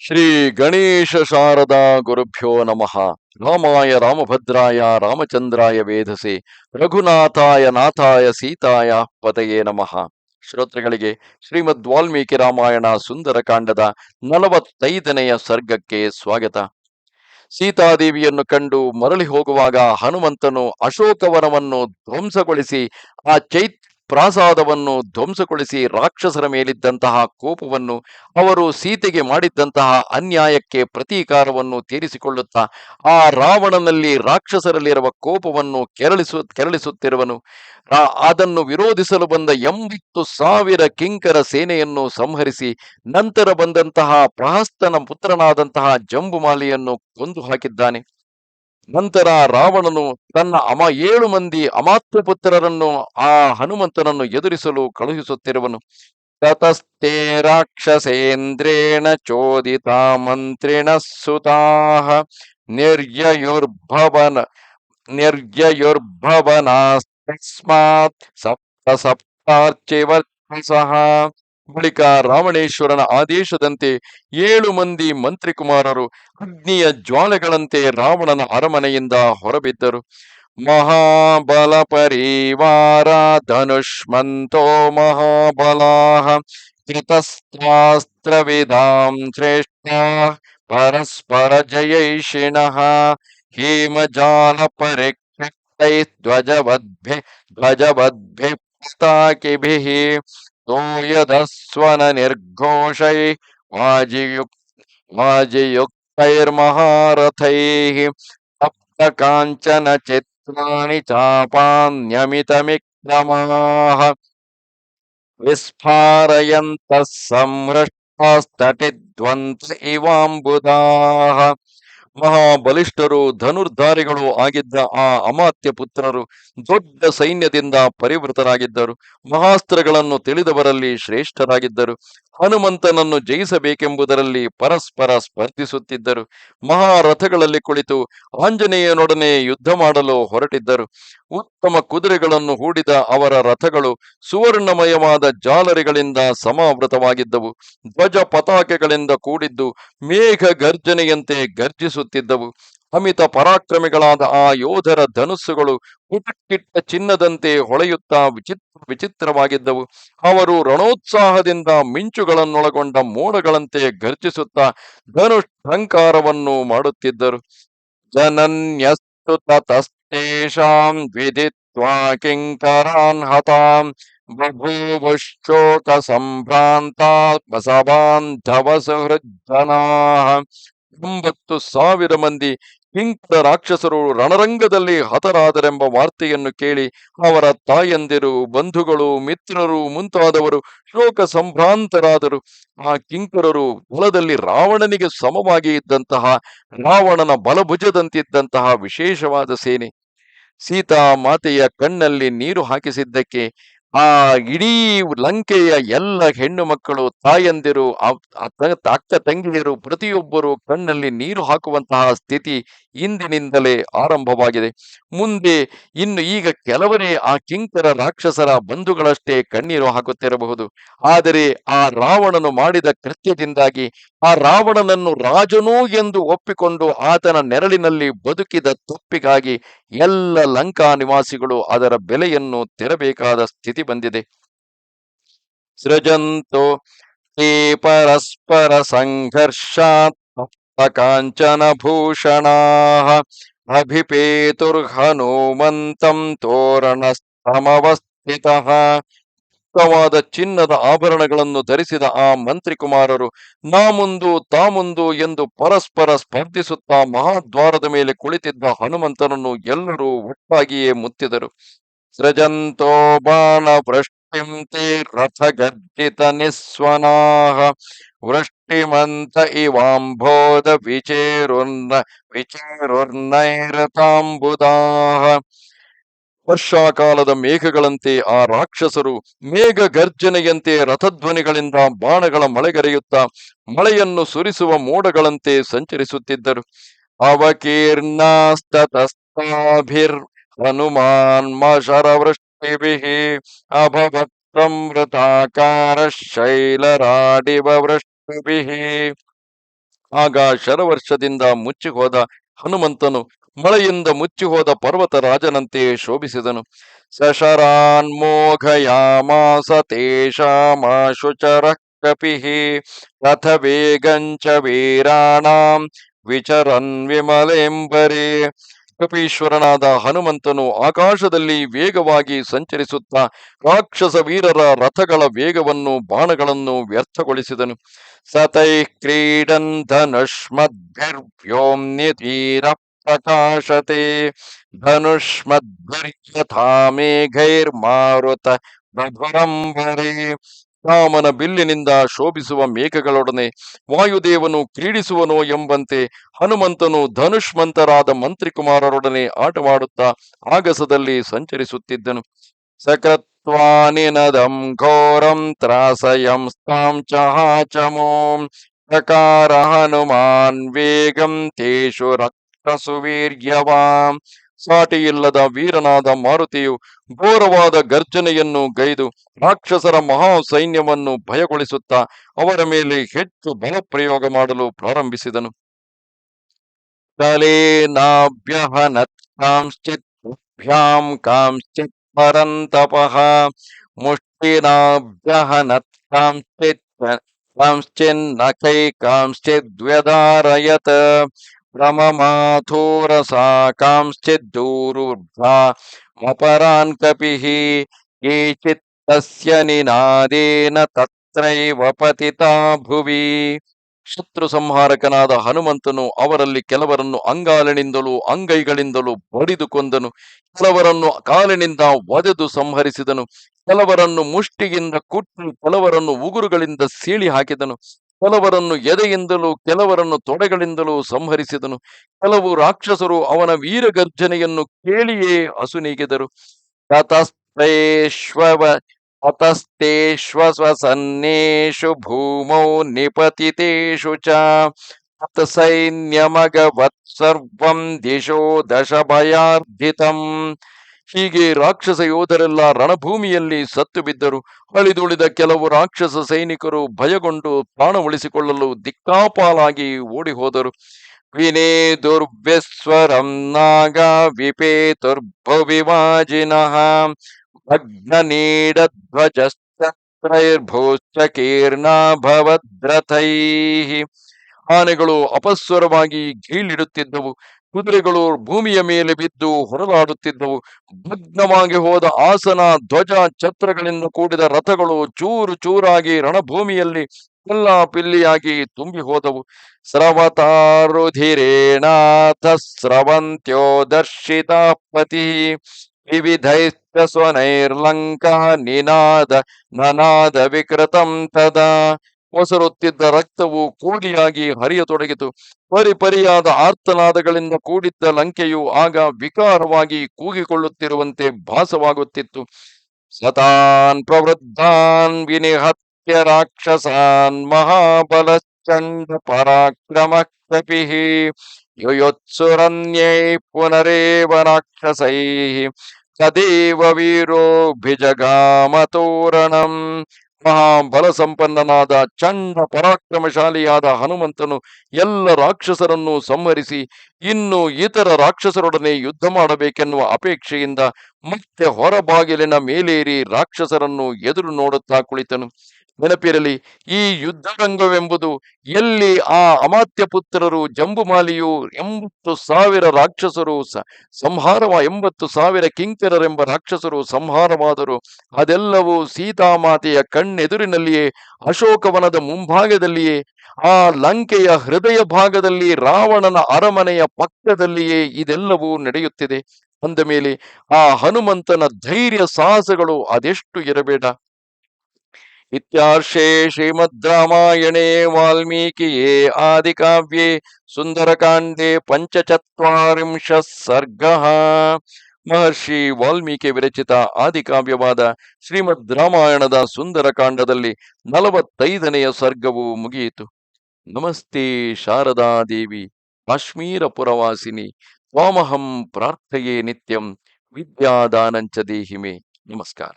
ಶ್ರೀ ಗಣೇಶ ಶಾರದಾ ಗುರುಭ್ಯೋ ನಮಃ. ರಾಮಾಯ ರಾಮಭದ್ರಾಯ ರಾಮಚಂದ್ರಾಯ ವೇಧಸೆ ರಘುನಾಥಾಯ ನಾಥಾಯ ಸೀತಾಯ ಪತಯೇ ನಮಃ. ಶ್ರೋತೃಗಳಿಗೆ ಶ್ರೀಮದ್ ವಾಲ್ಮೀಕಿ ರಾಮಾಯಣ ಸುಂದರಕಾಂಡದ 45ನೆಯ ಸರ್ಗಕ್ಕೆ ಸ್ವಾಗತ. ಸೀತಾದೇವಿಯನ್ನು ಕಂಡು ಮರಳಿ ಹೋಗುವಾಗ ಹನುಮಂತನು ಅಶೋಕವನವನ್ನು ಧ್ವಂಸಗೊಳಿಸಿ ಆ ಪ್ರಾಸಾದವನ್ನು ಧ್ವಂಸಗೊಳಿಸಿ ರಾಕ್ಷಸರ ಮೇಲಿದ್ದಂತಹ ಕೋಪವನ್ನು, ಅವರು ಸೀತೆಗೆ ಮಾಡಿದ್ದಂತಹ ಅನ್ಯಾಯಕ್ಕೆ ಪ್ರತೀಕಾರವನ್ನು ತೀರಿಸಿಕೊಳ್ಳುತ್ತಾ ಆ ರಾವಣನಲ್ಲಿ ರಾಕ್ಷಸರಲ್ಲಿರುವ ಕೋಪವನ್ನು ಕೆರಳಿಸುತ್ತಿರುವನು. ಅದನ್ನು ವಿರೋಧಿಸಲು ಬಂದ 80,000 ಕಿಂಕರ ಸೇನೆಯನ್ನು ಸಂಹರಿಸಿ ನಂತರ ಬಂದಂತಹ ಪ್ರಹಸ್ತನ ಪುತ್ರನಾದಂತಹ ಜಂಬುಮಾಲಿಯನ್ನು ಕೊಂದು ಹಾಕಿದ್ದಾನೆ. ನಂತರ ರಾವಣನು ತನ್ನ 7 ಮಂದಿ ಅಮಾತ್ಯ ಪುತ್ರರನ್ನು ಆ ಹನುಮಂತನನ್ನು ಎದುರಿಸಲು ಕಳುಹಿಸುತ್ತಿರುವನು. ತತಸ್ತೆ ರಾಕ್ಷಸೇಂದ್ರೇಣ ಚೋದಿತ ಮಂತ್ರಿಣ ಸುತಾಹ ನಿರ್ಯಯುರ್ಭವನಾಸ್ತಸ್ಮಾತ್ ಸಪ್ತ ಸಪ್ತಾರ್ಚಿವರ್ಚಸಃ. ಬಳಿಕ ರಾವಣೇಶ್ವರನ ಆದೇಶದಂತೆ 7 ಮಂದಿ ಮಂತ್ರಿಕುಮಾರರು ಅಗ್ನಿಯ ಜ್ವಾಲೆಗಳಂತೆ ರಾವಣನ ಅರಮನೆಯಿಂದ ಹೊರಬಿದ್ದರು. ಮಹಾಬಲ ಪರಿವಾರ ಧನುಷ್ಮಂತೋ ಮಹಾಬಲಾಃ ಕೃತಸ್ತ್ರಾಸ್ತ್ರವಿಧಾಂ ಶ್ರೇಷ್ಠ ಪರಸ್ಪರ ಜಯೈಷಿಣಃ ಹೇಮಜಾಲ ಪರಿಕ್ಷಿಪ್ತೈ ಧ್ವಜವದ್ಭಿಃ ಪತಾಕಿಭಿಃ ತೋಯದಸ್ವನ ನಿರ್ಘೋಷೈ ವಾಜಿಯುಕ್ತೈರ್ಮಹಾರಥೈಃ ಸಪ್ತ ಕಾಂಚನ ಚಿತ್ರಾಣಿ ಚಾಪಾನ್ಯಮಿತಮಿಕ್ರಮಾಃ ವಿಸ್ಫಾರಯಂತಃ ಸಂಹೃಷ್ಟಾಸ್ತಟಿದ್ವಂತ ಇವಾಂಬುಧಾಃ. ಮಹಾಬಲಿಷ್ಠರು ಧನುರ್ಧಾರಿಗಳು ಆಗಿದ್ದ ಆ ಅಮಾತ್ಯ ಪುತ್ರರು ದೊಡ್ಡ ಸೈನ್ಯದಿಂದ ಪರಿವೃತರಾಗಿದ್ದರು. ಮಹಾಸ್ತ್ರಗಳನ್ನು ತಿಳಿದವರಲ್ಲಿ ಶ್ರೇಷ್ಠರಾಗಿದ್ದರು. ಹನುಮಂತನನ್ನು ಜಯಿಸಬೇಕೆಂಬುದರಲ್ಲಿ ಪರಸ್ಪರ ಸ್ಪರ್ಧಿಸುತ್ತಿದ್ದರು. ಮಹಾರಥಗಳಲ್ಲಿ ಕುಳಿತು ಆಂಜನೇಯನೊಡನೆ ಯುದ್ಧ ಮಾಡಲು ಹೊರಟಿದ್ದರು. ಉತ್ತಮ ಕುದುರೆಗಳನ್ನು ಹೂಡಿದ ಅವರ ರಥಗಳು ಸುವರ್ಣಮಯವಾದ ಜಾಲರಿಗಳಿಂದ ಸಮಾವೃತವಾಗಿದ್ದವು. ಧ್ವಜ ಪತಾಕೆಗಳಿಂದ ಕೂಡಿದ್ದು ಮೇಘ ಗರ್ಜನೆಯಂತೆ ಗರ್ಜಿಸುತ್ತಿದ್ದವು. ಅಮಿತ ಪರಾಕ್ರಮಿಗಳಾದ ಆ ಯೋಧರ ಧನುಸ್ಸುಗಳು ಪುಟಕ್ಕಿಟ್ಟ ಚಿನ್ನದಂತೆ ಹೊಳೆಯುತ್ತಾ ವಿಚಿತ್ರವಾಗಿದ್ದವು. ಅವರು ರಣೋತ್ಸಾಹದಿಂದ ಮಿಂಚುಗಳನ್ನೊಳಗೊಂಡ ಮೋಡಗಳಂತೆ ಗರ್ಜಿಸುತ್ತಾ ಧನುಷ್ಠಂಕಾರವನ್ನು ಮಾಡುತ್ತಿದ್ದರು. ಜನನ್ಯಸ್ತು ತತಸ್ತೇಷಾಂ ವಿದಿತ್ವಾ ಕಿಂಕರಾನ್ ಹತಾಂ ಬಭೂವುಶ್ಚೋಕ ಸಂಭ್ರಾಂತಾ ಸಬಾಂಧವ ಸುಹೃಜ್ಜನಾಃ. 80,000 ಮಂದಿ ಕಿಂಕರ ರಾಕ್ಷಸರು ರಣರಂಗದಲ್ಲಿ ಹತರಾದರೆಂಬ ವಾರ್ತೆಯನ್ನು ಕೇಳಿ ಅವರ ತಾಯಂದಿರು, ಬಂಧುಗಳು, ಮಿತ್ರರು ಮುಂತಾದವರು ಶೋಕ ಸಂಭ್ರಾಂತರಾದರು. ಆ ಕಿಂಕರರು ಹೊಲದಲ್ಲಿ ರಾವಣನಿಗೆ ಸಮವಾಗಿ ಇದ್ದಂತಹ, ರಾವಣನ ಬಲಭುಜದಂತಿದ್ದಂತಹ ವಿಶೇಷವಾದ ಸೇನೆ. ಸೀತಾ ಮಾತೆಯ ಕಣ್ಣಲ್ಲಿ ನೀರು ಹಾಕಿಸಿದ್ದಕ್ಕೆ ಆ ಇಡೀ ಲಂಕೆಯ ಎಲ್ಲ ಹೆಣ್ಣು ಮಕ್ಕಳು, ತಾಯಂದಿರು, ಅಕ್ಕ ತಂಗಿಯರು ಪ್ರತಿಯೊಬ್ಬರು ಕಣ್ಣಲ್ಲಿ ನೀರು ಹಾಕುವಂತಹ ಸ್ಥಿತಿ ಇಂದಿನಿಂದಲೇ ಆರಂಭವಾಗಿದೆ. ಮುಂದೆ ಈಗ ಕೆಲವರೇ ಆ ಕಿಂಕರ ರಾಕ್ಷಸರ ಬಂಧುಗಳಷ್ಟೇ ಕಣ್ಣೀರು ಹಾಕುತ್ತಿರಬಹುದು. ಆದರೆ ಆ ರಾವಣನು ಮಾಡಿದ ಕೃತ್ಯದಿಂದಾಗಿ, ಆ ರಾವಣನನ್ನು ರಾಜನೂ ಎಂದು ಒಪ್ಪಿಕೊಂಡು ಆತನ ನೆರಳಿನಲ್ಲಿ ಬದುಕಿದ ತಪ್ಪಿಗಾಗಿ ಎಲ್ಲ ಲಂಕಾ ನಿವಾಸಿಗಳು ಅದರ ಬೆಲೆಯನ್ನು ತೆರಬೇಕಾದ ಸ್ಥಿತಿ ಬಂದಿದೆ. ಸೃಜಂತೋ ತೇ ಪರಸ್ಪರ ಸಂಘರ್ಷಾತ್ ಕಾಂಚನ ಭೂಷಣಾಃ ಅಭಿಪೇತುರ್ಹನುಮಂತಂ ತೋರಣಸ್ತಮವಸ್ಥಿತಃ. ಉತ್ತಮವಾದ ಚಿನ್ನದ ಆಭರಣಗಳನ್ನು ಧರಿಸಿದ ಆ ಮಂತ್ರಿಕುಮಾರರು ನಾಮುಂದು ತಾಮುಂದು ಎಂದು ಪರಸ್ಪರ ಸ್ಪರ್ಧಿಸುತ್ತಾ ಮಹಾದ್ವಾರದ ಮೇಲೆ ಕುಳಿತಿದ್ದ ಹನುಮಂತನನ್ನು ಎಲ್ಲರೂ ಒಟ್ಟಾಗಿಯೇ ಮುತ್ತಿದರು. ಸೃಜಂತೋ ಬಾಣ ವೃಷ್ಟಿಂ ತೇ ರಥ ಗರ್ಜಿತ ನಿಸ್ವನಾಃ ವೃಷ್ಟಿಮಂತ ಇವಾಂಬೋಧ ವಿಚೇರುರ್ನೈರತಾಂಬುದಾಃ. ವರ್ಷಾಕಾಲದ ಮೇಘಗಳಂತೆ ಆ ರಾಕ್ಷಸರು ಮೇಘ ಗರ್ಜನೆಯಂತೆ ರಥಧ್ವನಿಗಳಿಂದ ಬಾಣಗಳ ಮಳೆಗರೆಯುತ್ತಾ ಮಳೆಯನ್ನು ಸುರಿಸುವ ಮೋಡಗಳಂತೆ ಸಂಚರಿಸುತ್ತಿದ್ದರು. ಅವಕೀರ್ಣಾಸ್ತತಸ್ತಾಭಿರ್ ಹನುಮಾನ್ ಶರವೃಷ್ಟಿಭಿಃ ಅಭವತ್ ಸಂವೃತಾಕಾರ ಶೈಲರಾಡಿವ ವೃಷ್ಟಿಭಿಃ. ಆಗ ಶರವರ್ಷದಿಂದ ಮುಚ್ಚಿಹೋದ ಹನುಮಂತನು ಮಳೆಯಿಂದ ಮುಚ್ಚಿಹೋದ ಪರ್ವತ ರಾಜನಂತೆ ಶೋಭಿಸಿದನು. ಸಶರಾನ್ಮೋಘಯಾಮಾಸ ತೇಷಾಮಾಶುಚರ ಕಪಿಃ ರಥ ವೇಗಂಚ ವೀರಾಣಾಂ ವಿಚರನ್ ವಿಮಲೆಂಬರೆ. ಕಪೀಶ್ವರನಾದ ಹನುಮಂತನು ಆಕಾಶದಲ್ಲಿ ವೇಗವಾಗಿ ಸಂಚರಿಸುತ್ತಾ ರಾಕ್ಷಸ ವೀರರ ರಥಗಳ ವೇಗವನ್ನು ಬಾಣಗಳನ್ನು ವ್ಯರ್ಥಗೊಳಿಸಿದನು. ಸತೈ ಕ್ರೀಡನ್ ಧನುಷ್ಮದ್ಭಿರ್ವ್ಯೋಮ್ನಿ ತೀರ ಪ್ರಕಾಶತೆ ಧನುಷ್ಮದ್ಭಿರ್ಯಥಾ ಮೇಘೈರ್ಮಾರುತ ಮಧುರಂಬರೆ. ರಾಮನ ಬಿಲ್ಲಿನಿಂದ ಶೋಭಿಸುವ ಮೇಘಗಳೊಡನೆ ವಾಯುದೇವನು ಕ್ರೀಡಿಸುವನೋ ಎಂಬಂತೆ ಹನುಮಂತನು ಧನುಷ್ಮಂತರಾದ ಮಂತ್ರಿಕುಮಾರರೊಡನೆ ಆಟವಾಡುತ್ತಾ ಆಗಸದಲ್ಲಿ ಸಂಚರಿಸುತ್ತಿದ್ದನು. ಸಕೃತ್ವಾನಿನದಂ ಘೋರಂ ತ್ರಾಸಯಂ ಸ್ತಾಂ ಚಹಾಚಮೋಂ ಪ್ರಕಾರ ಹನುಮಾನ್ ವೇಗಂ ತೇಷು ರಕ್ಷಸು ವೀರ್ಯವಾಂ. ಸಾಟಿಯಿಲ್ಲದ ವೀರನಾದ ಮಾರುತಿಯು ಘೋರವಾದ ಗರ್ಜನೆಯನ್ನು ಗೈದು ರಾಕ್ಷಸರ ಮಹಾ ಸೈನ್ಯವನ್ನು ಭಯಗೊಳಿಸುತ್ತಾ ಅವರ ಮೇಲೆ ಹೆಚ್ಚು ಬಲ ಪ್ರಯೋಗ ಮಾಡಲು ಪ್ರಾರಂಭಿಸಿದನು. ಕಲೇನಾಭ್ಯಹನತ್ ಕಾಂಶ್ಚಿತ್ ಭ್ಯಾಂ ಕಾಂಶ್ಚಿತ್ ಪರಂತಪಃ ಮುಷ್ಟಿನಾಭ್ಯಹನತ್ ಕಾಂಶ್ಚಿನ್ನಖೈ ಕಾಂಶ್ಚಿದ್ವ್ಯಧಾರಯತ್ ಭ್ರಮಮಾಥೂರಸಾ ಕಾಂಶ್ಚಿದ್ದೂರುರ್ಧ್ವಾ ಮಪರಾನ್ ಕಪಿಃ ಕೇಚಿತ್ ತಸ್ಯ ನಿನಾದೇನ ತತ್ರೈವ ಪತಿತಾ ಭುವಿ. ಶತ್ರು ಸಂಹಾರಕನಾದ ಹನುಮಂತನು ಅವರಲ್ಲಿ ಕೆಲವರನ್ನು ಅಂಗಾಲಿನಿಂದಲೂ ಅಂಗೈಗಳಿಂದಲೂ ಬಡಿದು ಕೊಂದನು. ಕೆಲವರನ್ನು ಕಾಲಿನಿಂದ ಒದೆದು ಸಂಹರಿಸಿದನು. ಕೆಲವರನ್ನು ಮುಷ್ಟಿಯಿಂದ ಕುಟ್ಟಿ ಕೆಲವರನ್ನು ಉಗುರುಗಳಿಂದ ಸೀಳಿ ಹಾಕಿದನು. ಕೆಲವರನ್ನು ಎದೆಯಿಂದಲೂ ಕೆಲವರನ್ನು ತೊಡೆಗಳಿಂದಲೂ ಸಂಹರಿಸಿದನು. ಕೆಲವು ರಾಕ್ಷಸರು ಅವನ ವೀರಗರ್ಜನೆಯನ್ನು ಕೇಳಿಯೇ ಅಸುನೀಗಿದರು. ತತಸ್ತೇಷ್ವಸನ್ನೇಷು ಭೂಮೌ ನಿಪತಿತೇಷು ಚ ಸೈನ್ಯಮಗವತ್ ಸರ್ವಂ ದಿಶೋ ದಶಭಯಾರ್ಧಿತಂ. ಹೀಗೆ ರಾಕ್ಷಸ ಯೋಧರೆಲ್ಲ ರಣಭೂಮಿಯಲ್ಲಿ ಸತ್ತು ಬಿದ್ದರು. ಅಳಿದುಳಿದ ಕೆಲವು ರಾಕ್ಷಸ ಸೈನಿಕರು ಭಯಗೊಂಡು ಪ್ರಾಣ ಉಳಿಸಿಕೊಳ್ಳಲು ದಿಕ್ಕಾಪಾಲಾಗಿ ಓಡಿ ಹೋದರು. ವಿನೇ ದುರ್ವಿಸ್ವರಂ ನಾಗ ವಿಪೇತುರ್ಭುವಿವಾಜಿನಃ ಭಗ್ನನೀಡಧ್ವಜಸ್ತ್ರೈರ್ಭೂಶ್ಚಕೀರ್ಣಾಭವದ್ರಥೈಃ. ಆನೆಗಳು ಅಪಸ್ವರವಾಗಿ ಗೀಳಿಡುತ್ತಿದ್ದವು. ಕುದುರೆಗಳು ಭೂಮಿಯ ಮೇಲೆ ಬಿದ್ದು ಹೊರಲಾಡುತ್ತಿದ್ದವು. ಭಗ್ನವಾಗಿ ಹೋದ ಆಸನ, ಧ್ವಜ, ಛತ್ರಗಳಿಂದ ಕೂಡಿದ ರಥಗಳು ಚೂರು ಚೂರಾಗಿ ರಣಭೂಮಿಯಲ್ಲಿ ಪಿಲ್ಲಿಯಾಗಿ ತುಂಬಿ ಹೋದವು. ಸ್ರವತಾರುಧಿರೇಣಾಥ ಸ್ರವಂತ್ಯೋ ದರ್ಶಿತಾ ಪತಿ ವಿವಿಧೈಶ್ಚ ಸ್ವನೈರ್ಲಂಕಾ ನನಾದ ವಿಕೃತಂ ತದಾ. ಒಸರುತ್ತಿದ್ದ ರಕ್ತವು ಕೋಡಿಯಾಗಿ ಹರಿಯತೊಡಗಿತು. ಪರಿಪರಿಯಾದ ಆರ್ತನಾದಗಳಿಂದ ಕೂಡಿದ್ದ ಲಂಕೆಯು ಆಗ ವಿಕಾರವಾಗಿ ಕೂಗಿಕೊಳ್ಳುತ್ತಿರುವಂತೆ ಭಾಸವಾಗುತ್ತಿತ್ತು. ಸತಾನ್ ಪ್ರವೃದ್ಧಾನ್ ವಿನಿಹತ್ಯ ರಾಕ್ಷಸಾನ್ ಮಹಾಬಲಶ್ಚಂಡ ಪರಾಕ್ರಮ ಕಪಿಃ ಯುಯುತ್ಸುರನ್ಯೈ ಪುನರೇವ ರಾಕ್ಷಸೈಃ ತದೇವ ವೀರೋಭಿಜಗಾಮ ತೋರಣಂ. ಮಹಾಬಲ ಸಂಪನ್ನನಾದ ಚಂಡ ಪರಾಕ್ರಮಶಾಲಿಯಾದ ಹನುಮಂತನು ಎಲ್ಲ ರಾಕ್ಷಸರನ್ನು ಸಂಹರಿಸಿ ಇನ್ನು ಇತರ ರಾಕ್ಷಸರೊಡನೆ ಯುದ್ಧ ಮಾಡಬೇಕೆನ್ನುವ ಅಪೇಕ್ಷೆಯಿಂದ ಮತ್ತೆ ಹೊರಬಾಗಿಲಿನ ಮೇಲೇರಿ ರಾಕ್ಷಸರನ್ನು ಎದುರು ನೋಡುತ್ತಾ ಕುಳಿತನು. ನೆನಪಿರಲಿ, ಈ ಯುದ್ಧರಂಗವೆಂಬುದು ಎಲ್ಲಿ ಆ ಅಮಾತ್ಯ ಪುತ್ರರು ಜಂಬುಮಾಲಿಯು 80,000 ರಾಕ್ಷಸರು 80,000 ಕಿಂಕರರೆಂಬ ರಾಕ್ಷಸರು ಸಂಹಾರವಾದರು. ಅದೆಲ್ಲವೂ ಸೀತಾಮಾತೆಯ ಕಣ್ಣೆದುರಿನಲ್ಲಿಯೇ, ಅಶೋಕವನದ ಮುಂಭಾಗದಲ್ಲಿಯೇ, ಆ ಲಂಕೆಯ ಹೃದಯ ಭಾಗದಲ್ಲಿ ರಾವಣನ ಅರಮನೆಯ ಪಕ್ಕದಲ್ಲಿಯೇ ಇದೆಲ್ಲವೂ ನಡೆಯುತ್ತಿದೆ. ಅಂದ ಮೇಲೆ ಆ ಹನುಮಂತನ ಧೈರ್ಯ ಸಾಹಸಗಳು ಅದೆಷ್ಟು ಇರಬೇಡ. ಇತ್ಯಾರ್ಷೇ ಶ್ರೀಮದ್ ರಾಮಾಯಣೇ ವಾಲ್ಮೀಕಿಯೇ ಆದಿಕಾವ್ಯೇ ಸುಂದರಕಾಂಡೇ ಪಂಚಚತ್ವಾರಿಂಶಃ ಸರ್ಗಃ. ಮಹರ್ಷಿ ವಾಲ್ಮೀಕಿ ವಿರಚಿತ ಆದಿಕಾವ್ಯವಾದ ಶ್ರೀಮದ್ ರಾಮಾಯಣದ ಸುಂದರಕಾಂಡದಲ್ಲಿ 45ನೆಯ ಸರ್ಗವು ಮುಗಿಯಿತು. ನಮಸ್ತೆ ಶಾರದಾದೇವಿ ಕಾಶ್ಮೀರ ಪುರವಾಸಿನಿ ತ್ವಾಮಹಂ ಪ್ರಾರ್ಥಯೇ ನಿತ್ಯಂ ವಿದ್ಯಾದಾನಂಚ ದೇಹಿಮೆ. ನಮಸ್ಕಾರ.